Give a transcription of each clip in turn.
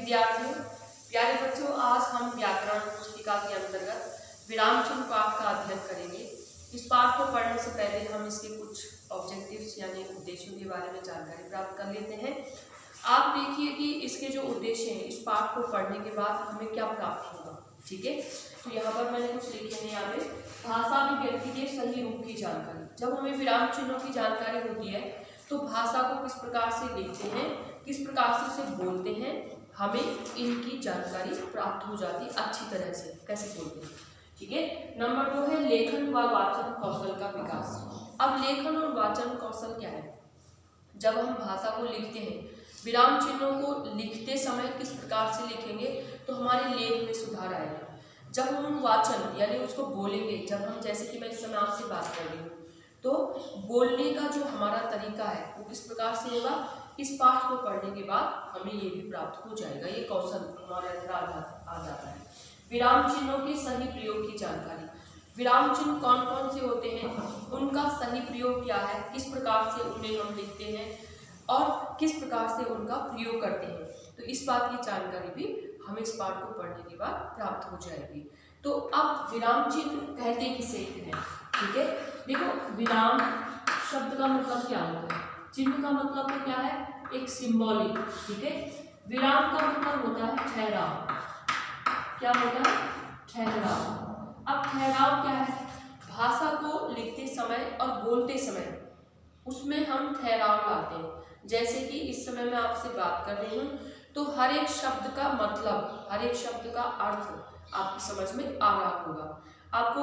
विद्यार्थियों, प्यारे बच्चों, आज हम व्याकरण पुस्तिका के अंतर्गत विराम चिन्ह पाठ का अध्ययन करेंगे। इस पाठ को पढ़ने से पहले हम इसके कुछ ऑब्जेक्टिव्स यानी उद्देश्यों के बारे में जानकारी प्राप्त कर लेते हैं। आप देखिए कि इसके जो उद्देश्य हैं, इस पाठ को पढ़ने के बाद हमें क्या प्राप्त होगा। ठीक है, तो यहाँ पर मैंने कुछ लिखे हैं। यहाँ पे भाषा अभिव्यक्ति के सही रूप की जानकारी। जब हमें विराम चिन्हों की जानकारी होती है तो भाषा को किस प्रकार से लिखते हैं, किस प्रकार से उसे बोलते हैं, हमें इनकी जानकारी प्राप्त हो जाती है अच्छी तरह से, कैसे बोलते हैं। ठीक है, नंबर 2 है लेखन व वाचन कौशल का विकास। अब लेखन और वाचन कौशल क्या है? जब हम भाषा को लिखते हैं, विराम चिन्हों को लिखते समय किस प्रकार से लिखेंगे तो हमारे लेख में सुधार आएगा। जब हम वाचन यानी उसको बोलेंगे, जब हम जैसे कि मैं इस समय आपसे बात कर रही हूँ, तो बोलने का जो हमारा तरीका है वो किस प्रकार से होगा, इस पाठ को पढ़ने के बाद हमें ये भी प्राप्त हो जाएगा। ये कौशल हमारे अंदर आ जाता है। विराम चिन्हों के सही प्रयोग की जानकारी। विराम चिन्ह कौन कौन से होते हैं, उनका सही प्रयोग क्या है, किस प्रकार से उन्हें हम लिखते हैं और किस प्रकार से उनका प्रयोग करते हैं, तो इस बात की जानकारी भी हमें इस पाठ को पढ़ने के बाद प्राप्त हो जाएगी। तो अब विराम चिन्ह कहते किसे हैं? ठीक है, देखो विराम शब्द का मतलब क्या होता है, चिन्ह का मतलब तो क्या है, एक सिंबॉलिक। ठीक है, विराम का मतलब होता है ठहराव। क्या होता है? ठहराव। अब ठहराव क्या है? भाषा को लिखते समय और बोलते समय उसमें हम ठहराव लाते हैं। जैसे कि इस समय मैं आपसे बात कर रही हूँ तो हर एक शब्द का मतलब, हर एक शब्द का अर्थ आपकी समझ में आ रहा होगा। आपको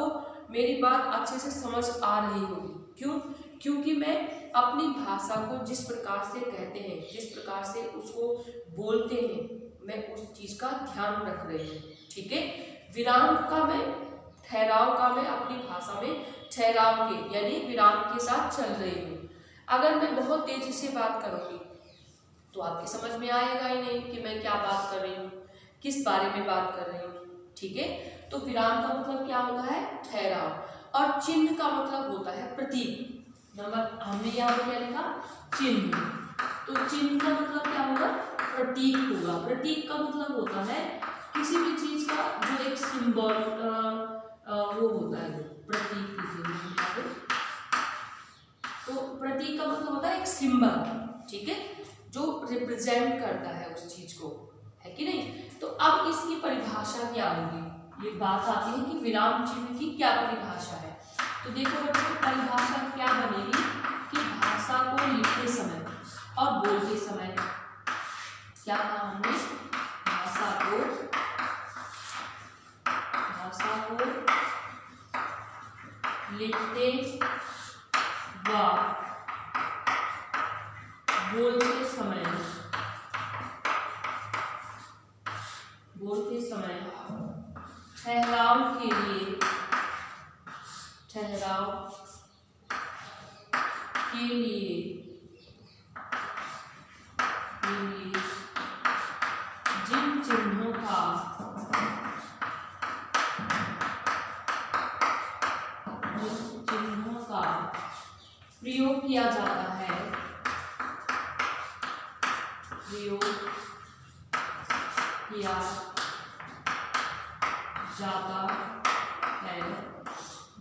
मेरी बात अच्छे से समझ आ रही होगी। क्यों? क्योंकि मैं अपनी भाषा को जिस प्रकार से कहते हैं, जिस प्रकार से उसको बोलते हैं, मैं उस चीज़ का ध्यान रख रही हूँ। ठीक है, विराम का मैं, ठहराव का मैं अपनी भाषा में ठहराव के यानी विराम के साथ चल रही हूँ। अगर मैं बहुत तेजी से बात करूँगी तो आपकी समझ में आएगा ही नहीं कि मैं क्या बात कर रही हूँ, किस बारे में बात कर रही हूँ। ठीक है, तो विराम का मतलब क्या होता है? ठहराव। और चिन्ह का मतलब होता है प्रतीक। नंबर हमने यहाँ पर क्या लिखा? चिन्ह। तो चिन्ह का मतलब क्या होगा? प्रतीक होगा। प्रतीक का मतलब होता है किसी भी चीज का जो एक सिंबल वो होता है, प्रतीक। तो प्रतीक का मतलब होता है एक सिंबल। ठीक है, जो रिप्रेजेंट करता है उस चीज को, है कि नहीं। तो अब इसकी परिभाषा क्या होगी, ये बात आती है कि विराम चिन्ह की क्या परिभाषा है। तो देखो बच्चों, परिभाषा क्या बनेगी कि भाषा को लिखते समय और बोलते समय, क्या कहा हमने? भाषा को लिखते व बोलते समय ठहराव के लिए जिन चिन्हों का प्रयोग किया जाता है,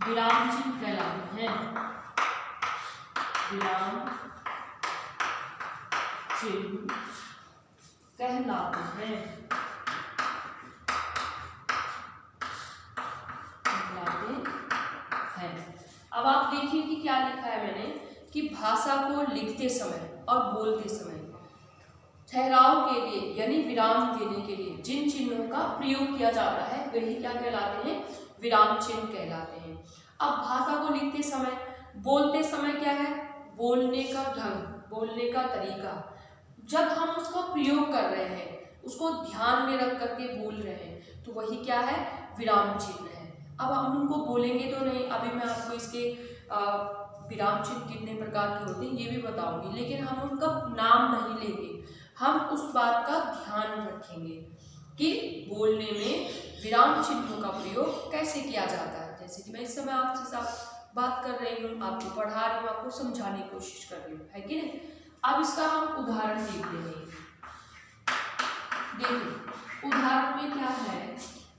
विराम चिन्ह कहलाते हैं। विराम चिन्ह कहलाते हैं। अब आप देखिए कि क्या लिखा है मैंने कि भाषा को लिखते समय और बोलते समय ठहराव के लिए यानी विराम देने के लिए जिन चिन्हों का प्रयोग किया जाता है वही क्या कहलाते हैं? विराम चिन्ह कहलाते हैं। अब भाषा को लिखते समय, बोलते समय क्या है? बोलने का ढंग, बोलने का तरीका। जब हम उसका प्रयोग कर रहे हैं, उसको ध्यान में रख करके बोल रहे हैं, तो वही क्या है? विराम चिन्ह है। अब हम उनको बोलेंगे तो नहीं, अभी मैं आपको इसके विराम चिन्ह कितने प्रकार के होते हैं ये भी बताऊंगी, लेकिन हम उनका नाम नहीं लेंगे। हम उस बात का ध्यान रखेंगे कि बोलने में विराम चिन्हों का प्रयोग कैसे किया जाता है। जैसे कि मैं इस समय आपसे साथ बात कर रही हूँ, आपको पढ़ा रही हूँ, आपको समझाने की कोशिश कर रही हूँ, है कि नहीं। अब इसका हम उदाहरण देखते हैं। देखिए उदाहरण में क्या है,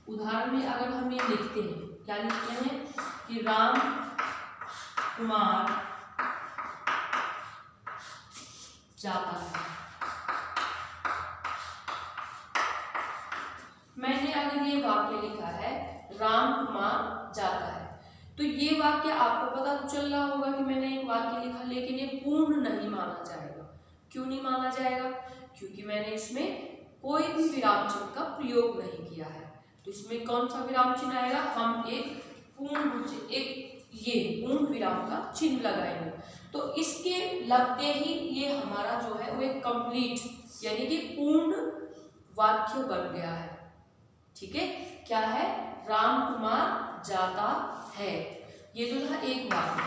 उदाहरण में अगर हम ये लिखते हैं, क्या लिखते हैं कि राम कुमार जाता है। मैंने अगर ये वाक्य लिखा है राम कुमार जाता है, तो ये वाक्य आपको पता तो चल रहा होगा कि मैंने एक वाक्य लिखा, लेकिन ये पूर्ण नहीं माना जाएगा। क्यों नहीं माना जाएगा? क्योंकि मैंने इसमें कोई भी विराम चिन्ह का प्रयोग नहीं किया है। तो इसमें कौन सा विराम चिन्ह आएगा? हम एक पूर्ण विराम का चिन्ह लगाएंगे। तो इसके लगते ही ये हमारा जो है वो एक कंप्लीट यानी कि पूर्ण वाक्य बन गया है। ठीक है, क्या है? राम कुमार जाता है। ये तो था एक वाक्य।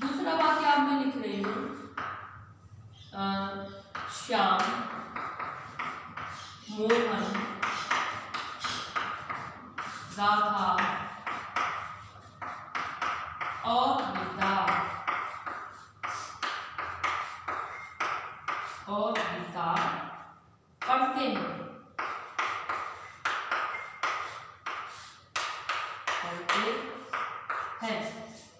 दूसरा वाक्य आप मैं लिख रही हूं, श्याम मोहन राधा और गीता पढ़ते हैं।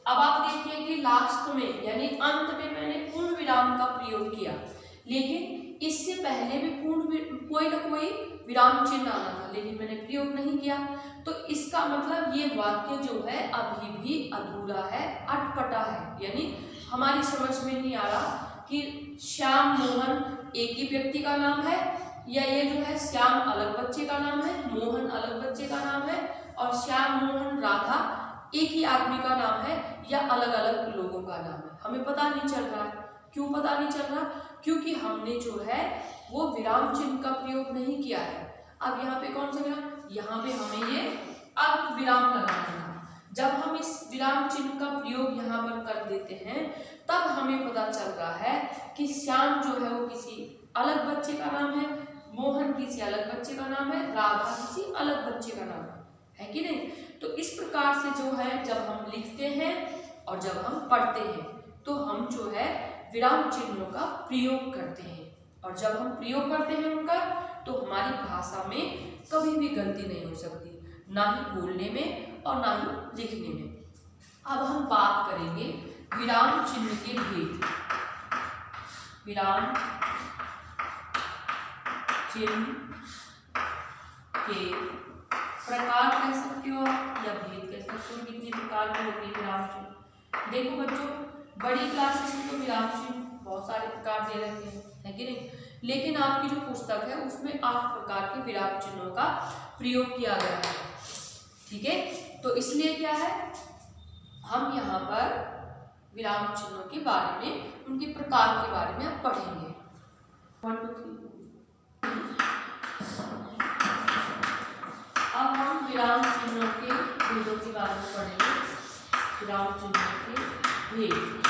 अब आप देखिए कि लास्ट में यानी अंत में मैंने पूर्ण विराम का प्रयोग किया, लेकिन इससे पहले भी कोई ना कोई विराम चिन्ह आना था, लेकिन मैंने प्रयोग नहीं किया। तो इसका मतलब ये वाक्य जो है अभी भी अधूरा है, अटपटा है, यानी हमारी समझ में नहीं आ रहा कि श्याम मोहन एक ही व्यक्ति का नाम है, या ये जो है श्याम अलग बच्चे का नाम है, मोहन अलग बच्चे का नाम है, और श्याम मोहन राधा एक ही आदमी का नाम है, या अलग अलग लोगों का नाम है। हमें पता नहीं चल रहा है। क्यों पता नहीं चल रहा? क्योंकि हमने जो है वो विराम चिन्ह का प्रयोग नहीं किया है। अब यहाँ पे कौन सा विराम? यहाँ पे हमें ये अल्प विराम लगाना है। जब हम इस विराम चिन्ह का प्रयोग यहाँ पर कर देते हैं, तब हमें पता चल रहा है कि श्याम जो है वो किसी अलग बच्चे का नाम है, मोहन किसी अलग बच्चे का नाम है, राधा किसी अलग बच्चे का नाम है कि नहीं? तो इस प्रकार से जो है जब हम लिखते हैं और जब हम पढ़ते हैं, तो हम जो है विराम चिन्हों का प्रयोग करते हैं, और जब हम प्रयोग करते हैं उनका, तो हमारी भाषा में कभी भी गलती नहीं हो सकती, ना ही बोलने में और ना ही लिखने में। अब हम बात करेंगे विराम चिन्ह के भेद। विराम चिन्ह के प्रकार कह सकते हो या भेद कह सकते हो। कितने प्रकार के होते हैं विराम चिन्ह? देखो बच्चों, बड़ी क्लासेस में तो विराम चिन्ह बहुत सारे प्रकार दे रखे हैं, है कि नहीं? लेकिन आपकी जो पुस्तक है उसमें 8 प्रकार के विराम चिन्हों का प्रयोग किया गया है। ठीक है, तो इसलिए क्या है, हम यहाँ पर विराम चिन्हों के बारे में, उनके प्रकार के बारे में आप पढ़ेंगे। 1 2 3। अब हम विराम चिन्हों के भेदों के बारे में पढ़ेंगे। विराम चिन्हों के भेद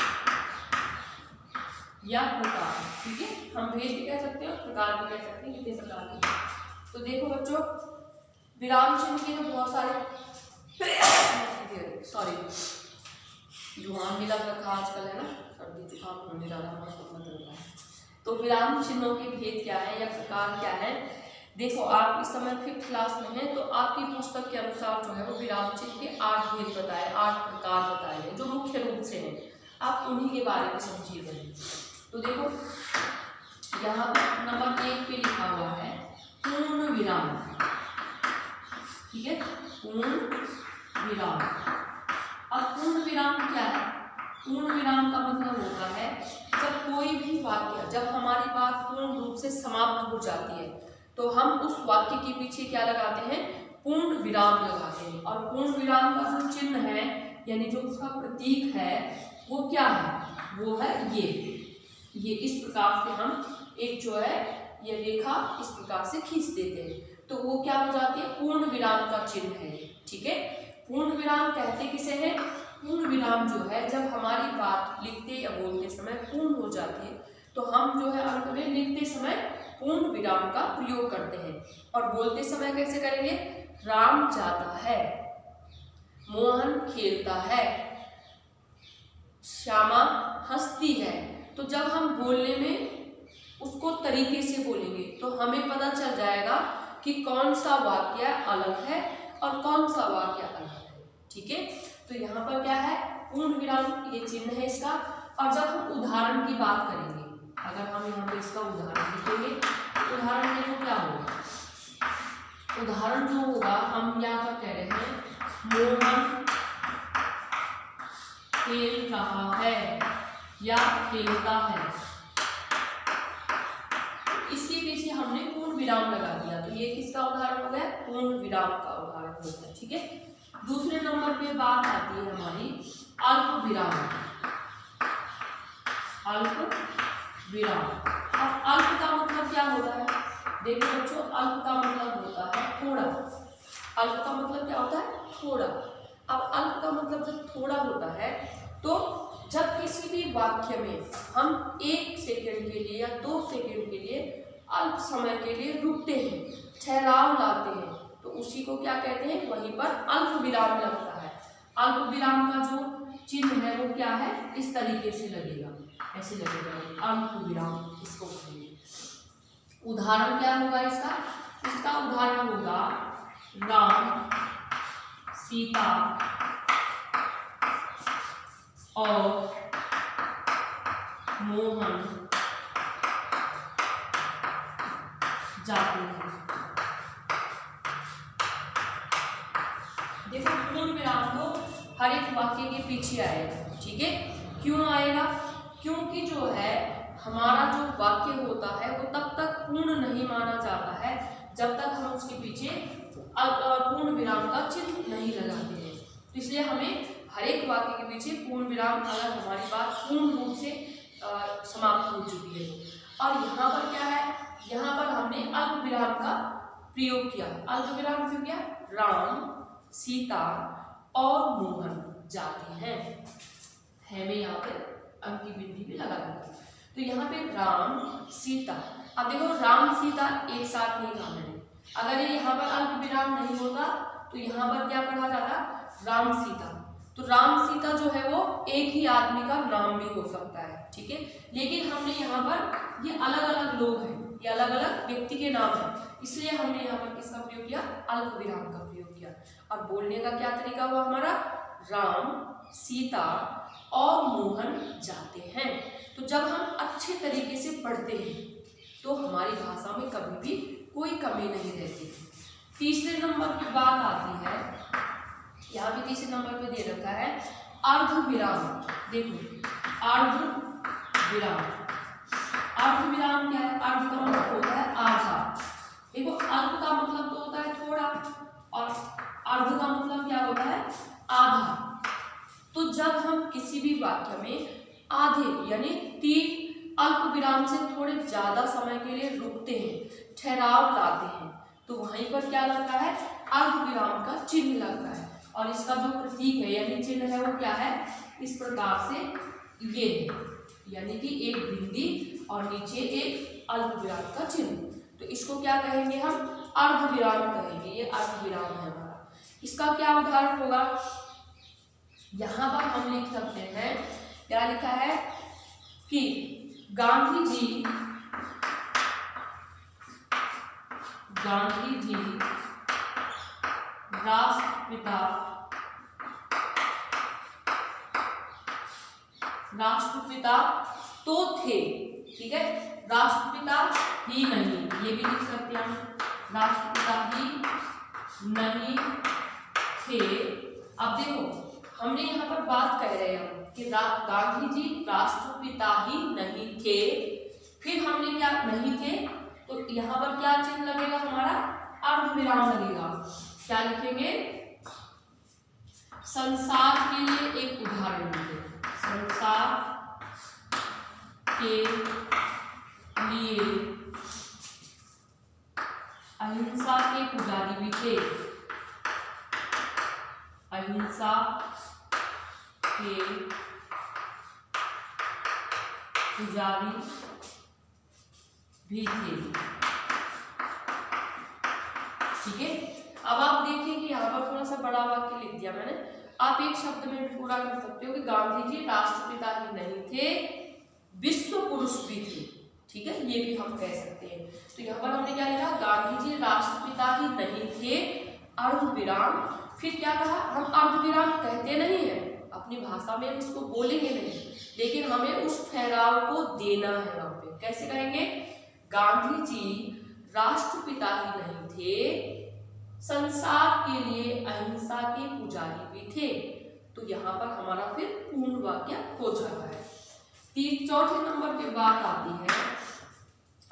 या प्रकार। ठीक है, हम भेद भी कह सकते हैं, प्रकार भी कह सकते हैं, कितने प्रकार के। तो देखो बच्चों, विराम चिन्ह के तो बहुत सारे जुकाम भी लग रखा आजकल, है ना, सर्दी जुकाम होने जा रहा है। तो विराम चिन्हों के भेद क्या है या प्रकार क्या है? देखो, आप इस समय 5th क्लास में हैं, तो आपकी पुस्तक के अनुसार जो है वो विराम चिन्ह के 8 भेद बताए, 8 प्रकार बताए हैं, जो मुख्य रूप से हैं। आप उन्हीं के बारे में समझिए। तो देखो, यहाँ पर नंबर 1 पे लिखा हुआ है पूर्ण विराम। ठीक है, पूर्ण विराम। अब पूर्ण विराम क्या है? पूर्ण विराम का मतलब होता है जब कोई भी वाक्य, जब हमारी बात पूर्ण रूप से समाप्त हो जाती है, तो हम उस वाक्य के पीछे क्या लगाते हैं? पूर्ण विराम लगाते हैं। और पूर्ण विराम का जो चिन्ह है, यानी जो उसका प्रतीक है, वो क्या है? वो है ये इस प्रकार से हम एक जो है ये रेखा इस प्रकार से खींच देते हैं, तो वो क्या हो जाती है? पूर्ण विराम का चिन्ह है। ठीक है, पूर्ण विराम कहते किसे हैं? पूर्ण विराम जो है जब हमारी बात लिखते या बोलते समय पूर्ण हो जाती है, तो हम जो है अंत में लिखते समय पूर्ण विराम का प्रयोग करते हैं। और बोलते समय कैसे करेंगे? राम जाता है, मोहन खेलता है, श्यामा हंसती है। तो जब हम बोलने में उसको तरीके से बोलेंगे तो हमें पता चल जाएगा कि कौन सा वाक्य अलग है और कौन सा वाक्य अलग है। ठीक है, तो यहाँ पर क्या है, पूर्ण विराम ये चिन्ह है इसका। और जब हम उदाहरण की बात करेंगे, अगर हम यहाँ पे इसका उदाहरण लिखेंगे, उदाहरण देखो क्या होगा। उदाहरण जो होगा, हम यहाँ पर कह रहे हैं मोहन खेल रहा है या खेलता है, इसके पीछे हमने पूर्ण विराम लगा दिया, तो ये किसका उदाहरण हो गया, पूर्ण विराम का उदाहरण होता है। ठीक है, दूसरे नंबर पे बात आती है हमारी अल्प विराम। अल्प विराम, अब अल्प का मतलब क्या होता है, देखो बच्चों, अल्प का मतलब होता है थोड़ा। अल्प का मतलब क्या होता है, थोड़ा। अब अल्प का मतलब जब थोड़ा होता है, तो जब किसी भी वाक्य में हम 1 सेकंड के लिए या 2 सेकंड के लिए अल्प समय के लिए रुकते हैं, ठहराव लाते हैं, तो उसी को क्या कहते हैं, वहीं पर अल्प विराम लगता है। अल्प विराम का जो चिन्ह है वो क्या है, इस तरीके से लगेगा, ऐसे लगेगा अल्प विराम, इसको कहेंगे। उदाहरण क्या होगा इसका, इसका उदाहरण होगा राम सीता और मोहन जाते हैं। देखो पूर्ण विराम तो हर एक वाक्य के पीछे आएगा। ठीक है, क्यों आएगा, क्योंकि जो है हमारा जो वाक्य होता है वो तब तक पूर्ण नहीं माना जाता है जब तक हम उसके पीछे पूर्ण विराम का चिन्ह नहीं लगाते हैं। तो इसलिए हमें हर एक वाक्य के पीछे पूर्ण विराम, अगर हमारी बात पूर्ण रूप से समाप्त हो चुकी है। और यहाँ पर क्या है, यहाँ पर हमने अल्प विराम का प्रयोग किया। अल्प विराम क्यों किया, राम सीता और मोहन जाते हैं, है में यहाँ पे अंक की बिंदी भी लगा दूंगा। तो यहाँ पे राम सीता, अब देखो राम सीता एक साथ नहीं कहा मैंने, अगर ये यहाँ पर अल्प विराम नहीं होता तो यहाँ पर क्या पढ़ा जाता, राम सीता। तो राम सीता जो है वो एक ही आदमी का नाम भी हो सकता है। ठीक है, लेकिन हमने यहाँ पर ये अलग अलग लोग हैं, ये अलग अलग व्यक्ति के नाम है, इसलिए हमने यहाँ पर किसका प्रयोग किया, अल्प विराम का प्रयोग किया। और बोलने का क्या तरीका हुआ हमारा, राम सीता और मोहन जाते हैं। तो जब हम अच्छे तरीके से पढ़ते हैं तो हमारी भाषा में कभी भी कोई कमी नहीं रहती। तीसरे नंबर की बात आती है, यहाँ पे तीसरे नंबर पे दे रखा है अर्ध विराम। देखो अर्ध विराम, अर्ध विराम क्या है, अर्ध का मतलब होता है आधा। देखो अर्ध का मतलब तो होता है थोड़ा और अर्ध का मतलब क्या होता है, आधा। तो जब हम किसी भी वाक्य में आधे यानी 3 अल्प विराम से थोड़े ज्यादा समय के लिए रुकते हैं, ठहराव लाते हैं, तो वहीं पर क्या लगता है, अर्ध विराम का चिन्ह लगता है। और इसका जो प्रतीक है यानी चिन्ह है वो क्या है, इस प्रकार से ये है, यानी कि एक बिंदी और नीचे एक अल्प विराम का चिन्ह। तो इसको क्या कहेंगे हम, अर्ध विराम कहेंगे, ये अर्ध विराम है हमारा। इसका क्या उदाहरण होगा, यहाँ पर हम लिख सकते हैं, क्या लिखा है कि गांधी जी राष्ट्रपिता तो थे। ठीक है, राष्ट्रपिता ही नहीं, ये भी लिख सकते हैं हम, राष्ट्रपिता ही नहीं थे। अब देखो हमने यहाँ पर बात कह रहे हैं कि गांधी जी राष्ट्रपिता ही नहीं थे, फिर हमने क्या नहीं थे, तो यहाँ पर क्या चिन्ह लगेगा हमारा, अर्ध विराम लगेगा। क्या लिखेंगे, संसार के लिए एक उदाहरण लिखेंगे, संसार के लिए अहिंसा के पुजारी भी थे, अहिंसा के पुजारी भी थे। ठीक है, अब आप देखिए कि यहाँ पर थोड़ा सा बड़ा वाक्य लिख दिया मैंने, आप एक शब्द में भी पूरा कर सकते हो कि गांधी जी राष्ट्रपिता ही नहीं थे, विश्व पुरुष भी थे। ठीक है, ये भी हम कह सकते हैं। तो यहाँ पर हमने क्या लिखा, गांधी जी राष्ट्रपिता ही नहीं थे, अर्धविराम। फिर क्या कहा, हम अर्धविराम कहते नहीं है, अपनी भाषा में हम इसको बोलेंगे नहीं, लेकिन हमें उस ठहराव को देना है वहां पे। कैसे कहेंगे, गांधी जी राष्ट्रपिता ही नहीं थे, संसार के लिए अहिंसा के पुजारी भी थे। तो यहाँ पर हमारा फिर पूर्ण वाक्य हो जाता है। चौथे नंबर पे बात आती है,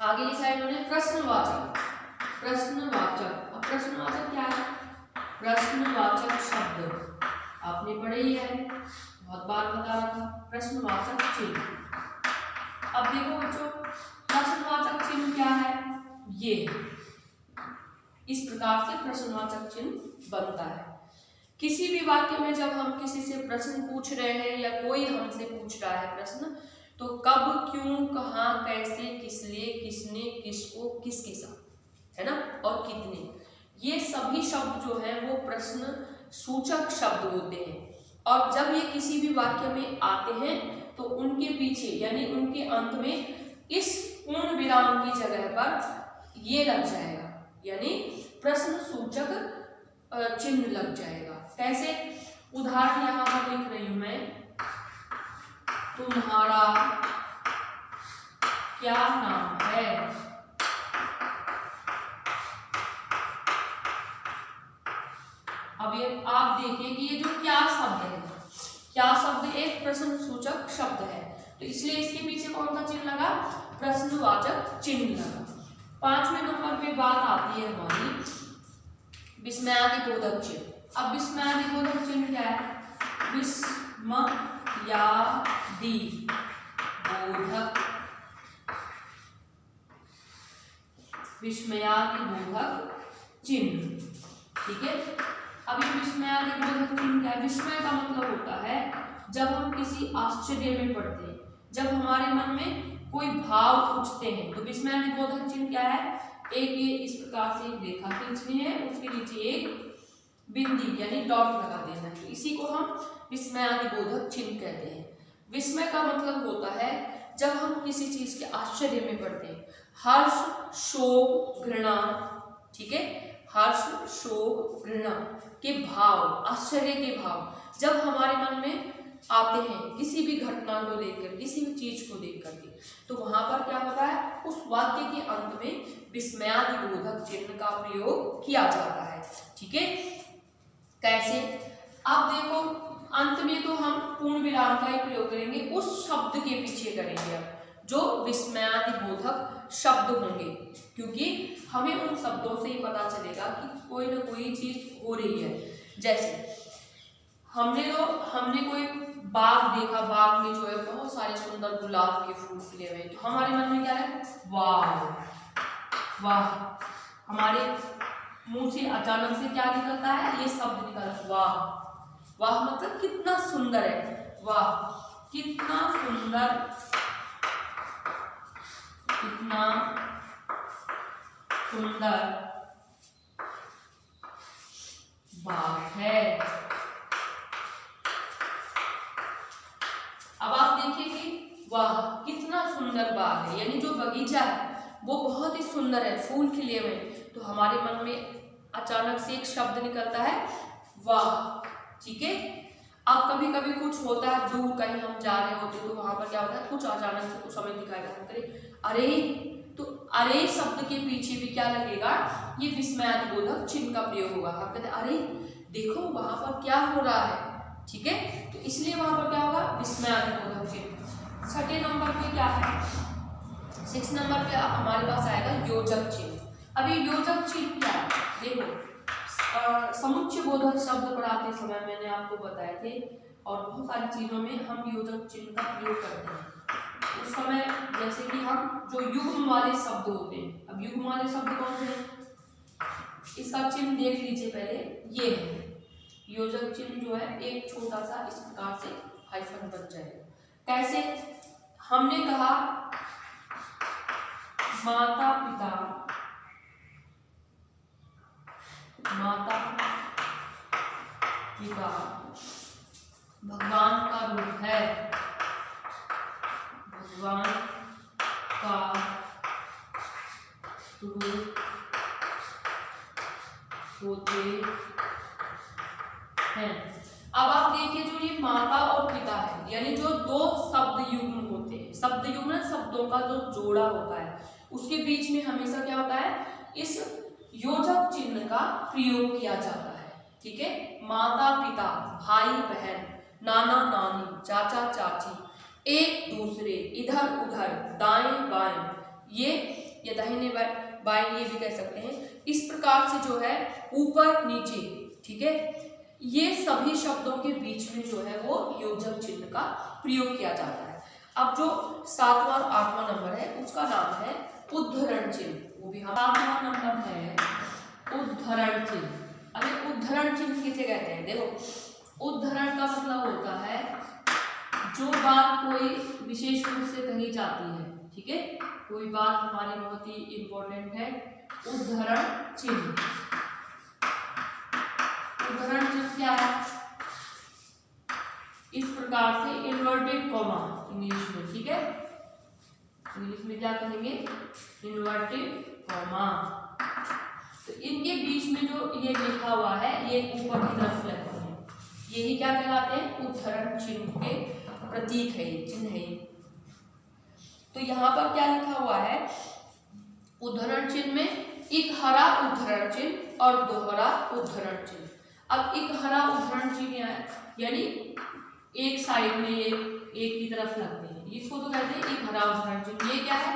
आगे लिखा है इन्होंने प्रश्नवाचक। प्रश्नवाचक, अब प्रश्नवाचक क्या है, प्रश्नवाचक शब्द आपने पढ़े ही है, बहुत बार बता रखा, प्रश्नवाचक चिन्ह। अब देखो बच्चों, प्रश्नवाचक चिन्ह क्या है, ये इस प्रकार से प्रश्नवाचक चिन्ह बनता है। किसी भी वाक्य में जब हम किसी से प्रश्न पूछ रहे हैं या कोई हमसे पूछ रहा है प्रश्न, तो कब, क्यों, कहाँ, कैसे, किस लिए, किसने, किसको, किसके साथ, है ना, और कितने, ये सभी शब्द जो है वो प्रश्न सूचक शब्द होते हैं। और जब ये किसी भी वाक्य में आते हैं तो उनके पीछे यानी उनके अंत में इस पूर्ण विराम की जगह पर ये लग जाएगा, यानी प्रश्न सूचक चिन्ह लग जाएगा। कैसे, उदाहरण यहाँ पर लिख रही हूं मैं, तुम्हारा क्या नाम है। अब ये आप देखिए कि ये जो क्या शब्द है, क्या शब्द एक प्रश्न सूचक शब्द है, तो इसलिए इसके पीछे कौन सा चिन्ह लगा, प्रश्नवाचक चिन्ह लगा। पांचवें नंबर पे बात आती है हमारी विस्मयादिबोधक चिन्ह। अब विस्मयादिबोधक चिन्ह क्या है, विस्मयादिबोधक चिन्ह, ठीक है। अब ये विस्मयादिबोधक चिन्ह क्या है, विस्मय का मतलब होता है जब हम किसी आश्चर्य में पड़ते हैं, जब हमारे मन में कोई भाव उठते हैं, तो विस्मयादिबोधक चिन्ह क्या है, एक ये इस प्रकार से एक रेखा खींचनी है, उसके नीचे एक बिंदी यानी डॉट लगा देना है, तो इसी को हम विस्मयादिबोधक चिन्ह कहते हैं। विस्मय का मतलब होता है जब हम किसी चीज के आश्चर्य में पड़ते हैं, हर्ष, शोक, घृणा, ठीक है, हर्ष, शोक, घृणा के भाव, आश्चर्य के भाव जब हमारे मन में आते हैं किसी भी घटना को देखकर, किसी भी चीज को देख करके, तो वहां पर क्या होता है, उस वाक्य के अंत में विस्मयादिबोधक चिन्ह का प्रयोग किया जाता है, ठीक है। कैसे, अब देखो अंत में तो हम पूर्ण विराम का ही प्रयोग करेंगे, उस शब्द के पीछे करेंगे अब जो विस्मयादिबोधक शब्द होंगे, क्योंकि हमें उन शब्दों से ही पता चलेगा कि कोई ना कोई चीज हो रही है। जैसे हमने कोई बाग देखा, बाग में जो है बहुत सारे सुंदर गुलाब के फूल खिले हुए, तो हमारे मन में क्या है, वाह वाह, हमारे मुंह से अचानक से क्या निकलता है, ये शब्द निकलता, वाह वाह, मतलब कितना सुंदर है, वाह कितना सुंदर, कितना सुंदर बाग है। अब आप देखिए कि वाह कितना सुंदर बाग है, यानी जो बगीचा है वो बहुत ही सुंदर है, फूल खिले हुए, तो हमारे मन में अचानक से एक शब्द निकलता है, वाह, ठीक है। अब कभी कभी कुछ होता है, दूर कहीं हम जा रहे होते हैं, तो वहां पर क्या होता है, कुछ अचानक से कुछ हमें दिखाई देता है, अरे, तो अरे शब्द के पीछे भी क्या लगेगा, ये विस्मयादिबोधक चिन्ह का प्रयोग होगा। हम कहते हैं अरे देखो वहां पर क्या हो रहा है, ठीक है, तो इसलिए वहां पर क्या होगा, विस्मयादिबोधक चिन्ह। छठे नंबर पे क्या है, 6 नंबर पे हमारे पास आएगा योजक चिन्ह। अभी योजक चिन्ह क्या है, देखो समुच्चय बोधक शब्द पढ़ाते समय मैंने आपको बताए थे, और बहुत सारी चीजों में हम योजक चिन्ह का प्रयोग करते हैं उस समय, जैसे कि हम जो युग्म वाले शब्द होते हैं। अब युग्म वाले शब्द कौन से हैं, इसका चिन्ह देख लीजिए पहले, ये है योजक चिन्ह जो है, एक छोटा सा इस प्रकार से हाइफन बन जाएगा। कैसे, हमने कहा माता पिता, माता पिता भगवान का रूप है, भगवान का रूप होते हैं। अब आप देखिए जो ये माता और पिता है, यानी जो दो शब्द युग्म होते हैं, शब्द युग्म शब्दों का जो जोड़ा होता है, उसके बीच में हमेशा क्या होता है, इस योजक चिन्ह का प्रयोग किया जाता है। ठीक है, माता पिता, भाई बहन, नाना नानी, चाचा चाची, एक दूसरे, इधर उधर, दाएं बाएं, ये दाहिने बाएं ये भी कह सकते हैं। इस प्रकार से जो है ऊपर नीचे, ठीक है, ये सभी शब्दों के बीच में जो है वो योजक चिन्ह का प्रयोग किया जाता है। अब जो 7वां और 8वां नंबर है उसका नाम है उद्धरण चिन्ह। वो भी हम 7वां नंबर है उद्धरण चिन्ह। अभी उद्धरण चिन्ह किसे कहते हैं? देखो, उद्धरण का मतलब होता है जो बात कोई विशेष रूप से कही जाती है। ठीक है, कोई बात हमारी बहुत ही इंपॉर्टेंट है, उद्धरण चिन्ह। उद्धरण चिन्ह क्या है? इस प्रकार से इन्वर्टेड कॉमा इंग्लिश में, ठीक है, इंग्लिश में क्या कहेंगे? Inverted comma. तो इनके बीच में जो ये लिखा हुआ है ये ऊपर की तरफ लगते हैं, यही क्या कहलाते हैं? उद्धरण चिन्ह के प्रतीक है, चिन्ह है। तो यहाँ पर क्या लिखा हुआ है? उद्धरण चिन्ह में एक हरा उद्धरण चिन्ह और दोहरा उद्धरण चिन्ह। अब एक हरा उद्धरण चिन्ह यानी एक साइड में ये एक की तरफ लगते हैं, इसको तो कहते हैं एक हरा उद्धरण चिन्ह। ये क्या है?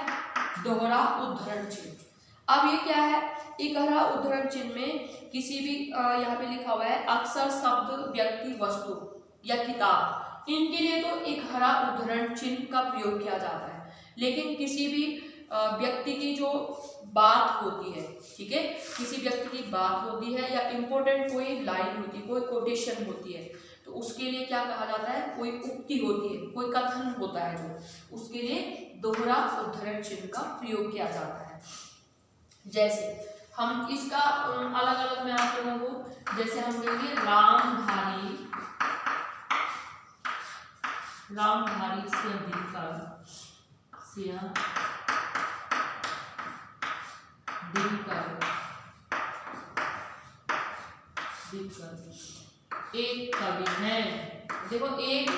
दोहरा उद्धरण चिन्ह। अब ये क्या है? एक हरा उद्धरण चिन्ह में किसी भी यहाँ पे लिखा हुआ है अक्षर, शब्द, व्यक्ति, वस्तु या किताब, इनके लिए तो एक हरा उद्धरण चिन्ह का प्रयोग किया जाता है। लेकिन किसी भी व्यक्ति की जो बात होती है, ठीक है, किसी व्यक्ति की बात होती है या इम्पोर्टेंट कोई लाइन होती है, कोई कोटेशन होती है, तो उसके लिए क्या कहा जाता है? कोई उक्ति होती है, कोई कथन होता है, जो उसके लिए दोहरा उद्धरण चिन्ह का प्रयोग किया जाता है। जैसे हम इसका अलग अलग मैं आप लोगों को, जैसे हम कहेंगे रामधारी से दिनकर, एक कवि है। देखो, एक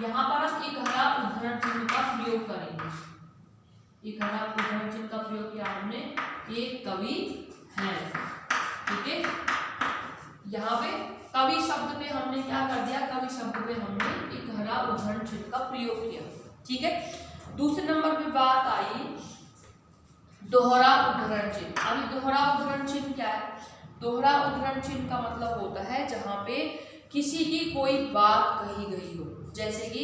यहाँ पर हम एक हरा उद्धरण चिन्ह का प्रयोग करेंगे, एक हरा उद्धरण चिन्ह का प्रयोग किया हमने, एक कवि है। ठीक है, यहाँ पे कवि शब्द पे हमने क्या कर दिया? कवि शब्द पे हमने एक हरा उद्धरण चिन्ह का प्रयोग किया। ठीक है, दूसरे नंबर पे बात आई दोहरा उद्धरण चिन्ह। अभी दोहरा उद्धरण चिन्ह क्या है? दोहरा उद्धरण चिन्ह का मतलब होता है जहाँ पे किसी की कोई बात कही गई हो, जैसे कि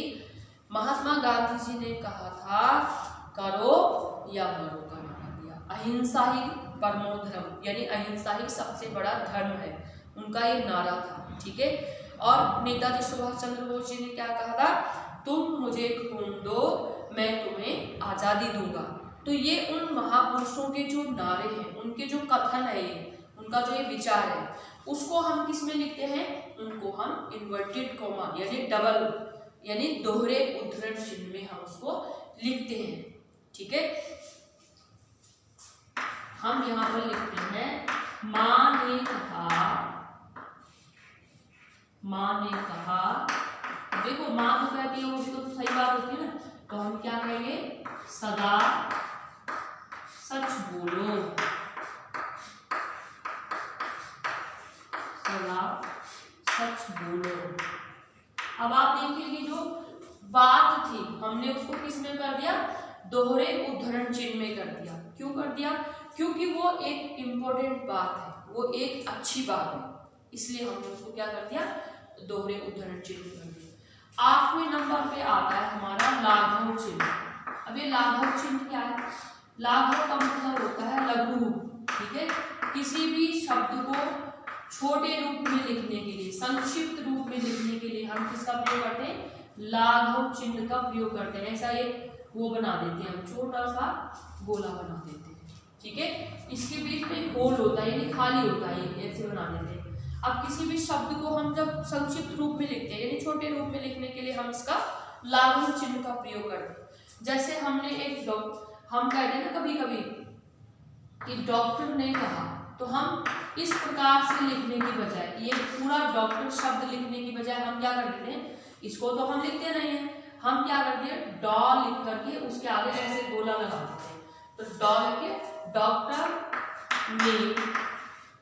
महात्मा गांधी जी ने कहा था करो या मरो का नारा दिया, अहिंसा ही परमो धर्म, यानी अहिंसा ही सबसे बड़ा धर्म है, उनका ये नारा था। ठीक है, और नेताजी सुभाष चंद्र बोस जी ने क्या कहा था? तुम मुझे खून दो, मैं तुम्हें आज़ादी दूंगा। तो ये उन महापुरुषों के जो नारे हैं, उनके जो कथन है, उनका जो ये विचार है, उसको हम किस में लिखते हैं? उनको हम इन्वर्टेड कॉमा यानी डबल यानी दोहरे उद्धरण चिन्ह में हम उसको लिखते हैं। ठीक है, हम यहाँ पर लिखते हैं माँ ने कहा। देखो, माँ को कहती है वो भी तो सही बात होती है ना, तो हम क्या कहेंगे? सदा सच बोलो, सदा सच बोलो। अब आप देखिए कि जो बात थी हमने उसको किस में कर दिया? दोहरे उद्धरण चिन्ह में कर दिया। क्यों कर दिया? क्योंकि वो एक इम्पोर्टेंट बात है, वो एक अच्छी बात है, इसलिए हमने उसको क्या कर दिया? दोहरे उद्धरण चिन्ह कर दिया। 8वें नंबर पे आता है हमारा लाघव चिन्ह। अब ये लाघव चिन्ह क्या है? लाघव का मतलब होता है लघु रूप। ठीक है, किसी भी शब्द को छोटे रूप में लिखने के लिए, संक्षिप्त रूप में लिखने के लिए हम किसका प्रयोग करते हैं? लाघव चिन्ह का प्रयोग करते हैं। ऐसा एक वो बना देते हैं, हम छोटा सा गोला बना देते हैं। ठीक है, इसके बीच में होल होता है यानी खाली होता है, ऐसे बना देते हैं। अब किसी भी शब्द को हम जब संक्षिप्त रूप में लिखते हैं यानी छोटे रूप में लिखने के लिए हम इसका लाघव चिन्ह का प्रयोग करते हैं। जैसे हमने एक हम कहते हैं ना कभी कभी कि डॉक्टर ने कहा, तो हम इस प्रकार से लिखने की बजाय, ये पूरा डॉक्टर शब्द लिखने की बजाय हम क्या कर देते हैं, इसको तो हम लिखते नहीं है, हम क्या करते हैं डॉ लिख करके उसके आगे ऐसे गोला लगा देते हैं। तो डॉ लिख के डॉक्टर ने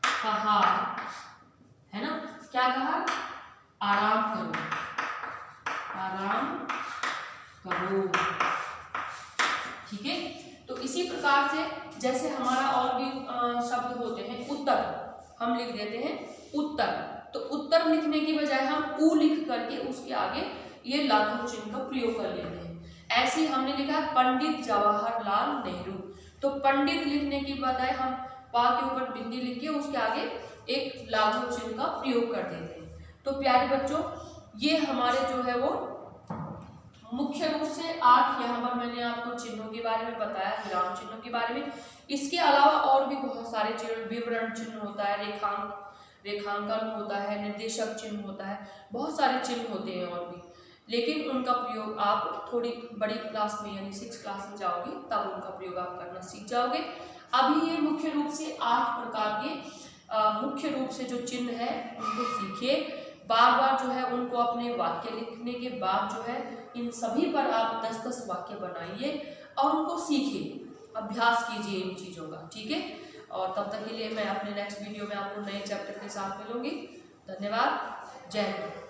कहा, है ना, क्या कहा, आराम करो, आराम करो। ठीक है, तो इसी प्रकार से जैसे हमारा और भी शब्द होते हैं, उत्तर हम लिख देते हैं उत्तर, तो उत्तर लिखने की बजाय हम उ लिख करके उसके आगे ये लाघव चिन्ह का प्रयोग कर लेते हैं। ऐसे ही हमने लिखा पंडित जवाहरलाल नेहरू, तो पंडित लिखने की बजाय हम पा के ऊपर बिंदी लिख के उसके आगे एक लाघव चिन्ह का प्रयोग कर देते हैं। तो प्यारे बच्चों, ये हमारे जो है वो मुख्य रूप से 8 यहाँ पर मैंने आपको चिन्हों के बारे में बताया, विराम चिन्हों के बारे में। इसके अलावा और भी बहुत सारे चिन्ह, विवरण चिन्ह होता है, रेखांकन होता है, निर्देशक चिन्ह होता है, बहुत सारे चिन्ह होते हैं और भी, लेकिन उनका प्रयोग आप थोड़ी बड़ी क्लास में यानी 6 क्लास में जाओगे तब उनका प्रयोग आप करना सीख जाओगे। अभी ये मुख्य रूप से 8 प्रकार के मुख्य रूप से जो चिन्ह है उनको सीखिए, बार बार जो है उनको अपने वाक्य लिखने के बाद जो है इन सभी पर आप 10-10 वाक्य बनाइए और उनको सीखिए, अभ्यास कीजिए इन चीज़ों का। ठीक है, और तब तक के लिए मैं अपने नेक्स्ट वीडियो में आपको नए चैप्टर के साथ मिलूंगी। धन्यवाद, जय हिंद।